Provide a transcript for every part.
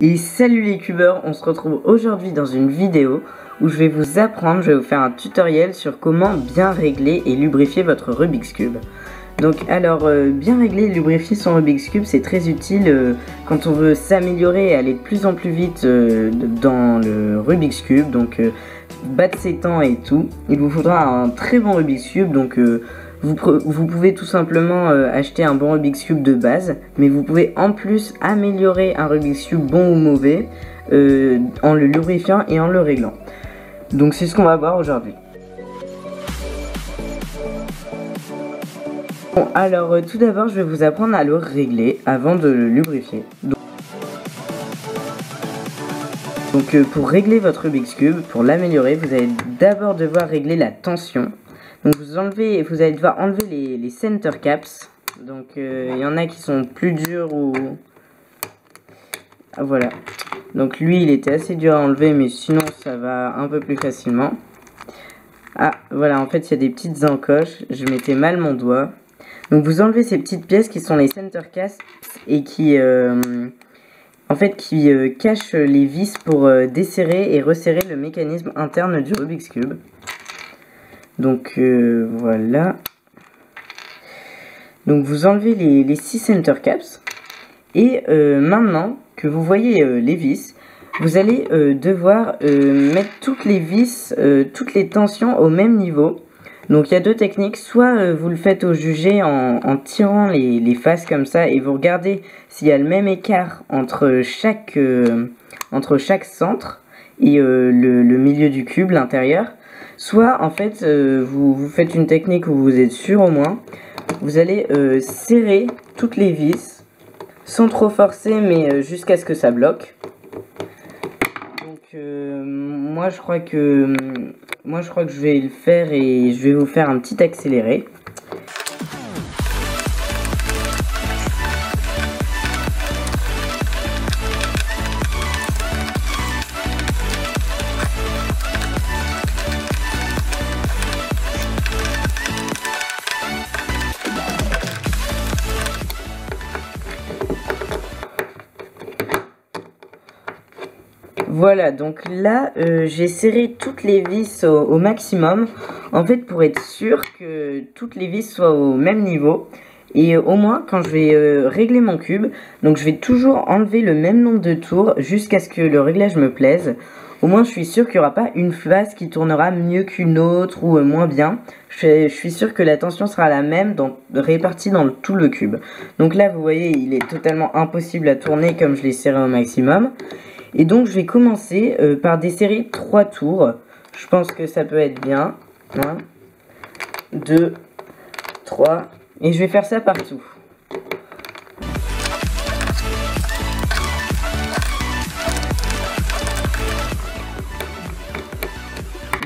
Et salut les cubeurs, on se retrouve aujourd'hui dans une vidéo où je vais vous faire un tutoriel sur comment bien régler et lubrifier votre Rubik's Cube. Donc bien régler et lubrifier son Rubik's Cube, c'est très utile quand on veut s'améliorer et aller de plus en plus vite dans le Rubik's Cube, donc battre ses temps et tout. Il vous faudra un très bon Rubik's Cube, donc vous pouvez tout simplement acheter un bon Rubik's Cube de base, mais vous pouvez en plus améliorer un Rubik's Cube bon ou mauvais en le lubrifiant et en le réglant. Donc c'est ce qu'on va voir aujourd'hui. Bon, alors tout d'abord je vais vous apprendre à le régler avant de le lubrifier. Donc pour régler votre Rubik's Cube, pour l'améliorer, vous allez d'abord devoir régler la tension. Donc vous allez devoir enlever les center caps. Donc il y en a qui sont plus durs ou... Ah, voilà. Donc lui il était assez dur à enlever, mais sinon ça va un peu plus facilement. Ah voilà, en fait il y a des petites encoches, je mettais mal mon doigt. Donc vous enlevez ces petites pièces qui sont les center caps et qui cachent les vis pour desserrer et resserrer le mécanisme interne du Rubik's Cube. Donc voilà. Donc vous enlevez les 6 center caps. Et maintenant que vous voyez les vis, vous allez devoir mettre toutes les vis, toutes les tensions au même niveau. Donc il y a deux techniques, soit vous le faites au jugé en tirant les faces comme ça et vous regardez s'il y a le même écart entre chaque centre et le milieu du cube, l'intérieur. Soit en fait vous faites une technique où vous êtes sûr au moins, vous allez serrer toutes les vis sans trop forcer mais jusqu'à ce que ça bloque. Donc moi je crois que je vais le faire et je vais vous faire un petit accéléré. Voilà, donc là j'ai serré toutes les vis au maximum, en fait pour être sûr que toutes les vis soient au même niveau. Et au moins quand je vais régler mon cube, donc je vais toujours enlever le même nombre de tours jusqu'à ce que le réglage me plaise. Au moins je suis sûr qu'il n'y aura pas une face qui tournera mieux qu'une autre ou moins bien. Je suis sûr que la tension sera la même répartie dans tout le cube. Donc là vous voyez il est totalement impossible à tourner comme je l'ai serré au maximum. Et donc je vais commencer par desserrer 3 tours. Je pense que ça peut être bien. 1, 2, 3. Et je vais faire ça partout.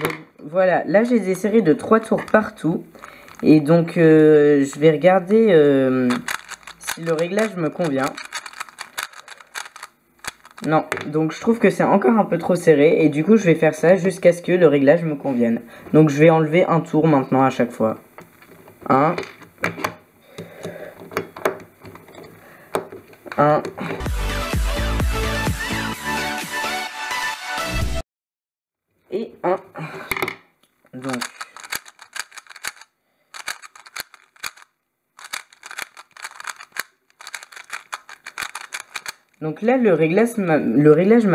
Donc, voilà, là j'ai desserré de 3 tours partout. Et donc je vais regarder si le réglage me convient. Non, donc je trouve que c'est encore un peu trop serré et du coup je vais faire ça jusqu'à ce que le réglage me convienne. Donc je vais enlever un tour maintenant à chaque fois. 1. 1. Et 1. Donc là, le réglage m'a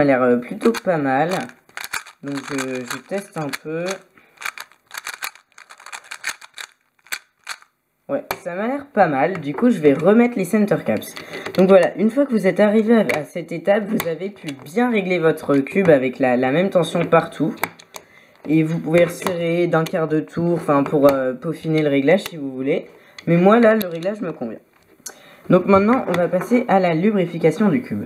l'air plutôt pas mal. Donc je teste un peu. Ouais, ça m'a l'air pas mal. Du coup, je vais remettre les center caps. Donc voilà, une fois que vous êtes arrivé à cette étape, vous avez pu bien régler votre cube avec la même tension partout. Et vous pouvez resserrer d'un quart de tour, enfin pour peaufiner le réglage si vous voulez. Mais moi là, le réglage me convient. Donc maintenant, on va passer à la lubrification du cube.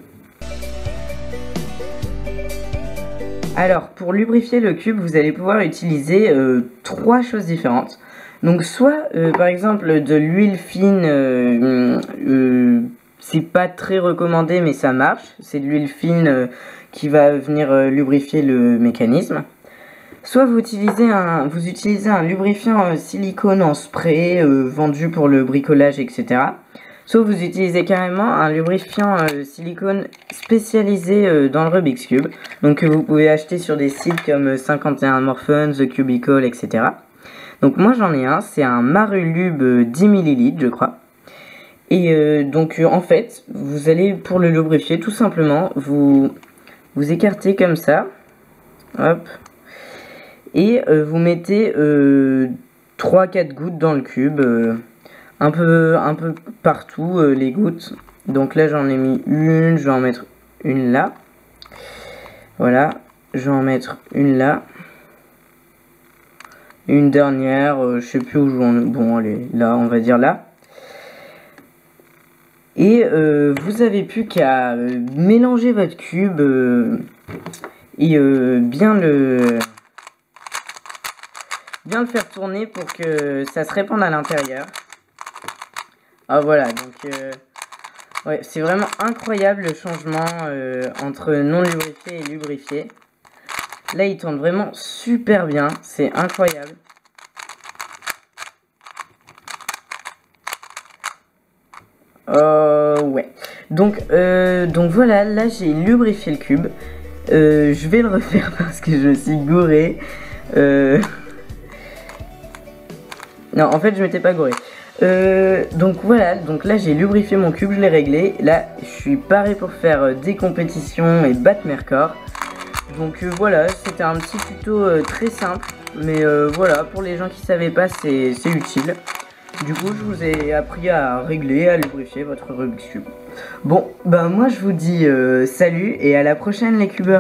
Alors, pour lubrifier le cube, vous allez pouvoir utiliser 3 choses différentes. Donc soit, par exemple, de l'huile fine, c'est pas très recommandé, mais ça marche. C'est de l'huile fine qui va venir lubrifier le mécanisme. Soit vous utilisez un lubrifiant silicone en spray vendu pour le bricolage, etc. Soit vous utilisez carrément un lubrifiant silicone spécialisé dans le Rubik's Cube. Donc que vous pouvez acheter sur des sites comme 51 Morphons, The Cubicle, etc. Donc moi j'en ai un, c'est un Marulub 10 ml je crois. Et donc en fait, vous allez pour le lubrifier tout simplement, vous écartez comme ça. Hop. Et vous mettez 3-4 gouttes dans le cube. Un peu partout les gouttes. Donc là j'en ai mis une, je vais en mettre une là. Voilà, je vais en mettre une là. Une dernière, je sais plus où je vais bon allez, là on va dire là. Et vous avez plus qu'à mélanger votre cube et bien le faire tourner pour que ça se répande à l'intérieur. Ah voilà, donc ouais, c'est vraiment incroyable le changement entre non lubrifié et lubrifié. Là, il tourne vraiment super bien, c'est incroyable. Ouais. Donc voilà, là j'ai lubrifié le cube. Je vais le refaire parce que je suis gouré. Non, en fait, je m'étais pas gouré. Donc voilà, donc là j'ai lubrifié mon cube, je l'ai réglé. Là, je suis paré pour faire des compétitions et battre mes records. Donc voilà, c'était un petit tuto très simple. Mais voilà, pour les gens qui savaient pas, c'est utile. Du coup, je vous ai appris à régler, à lubrifier votre Rubik's Cube. Bon, bah moi je vous dis salut et à la prochaine les cubeurs.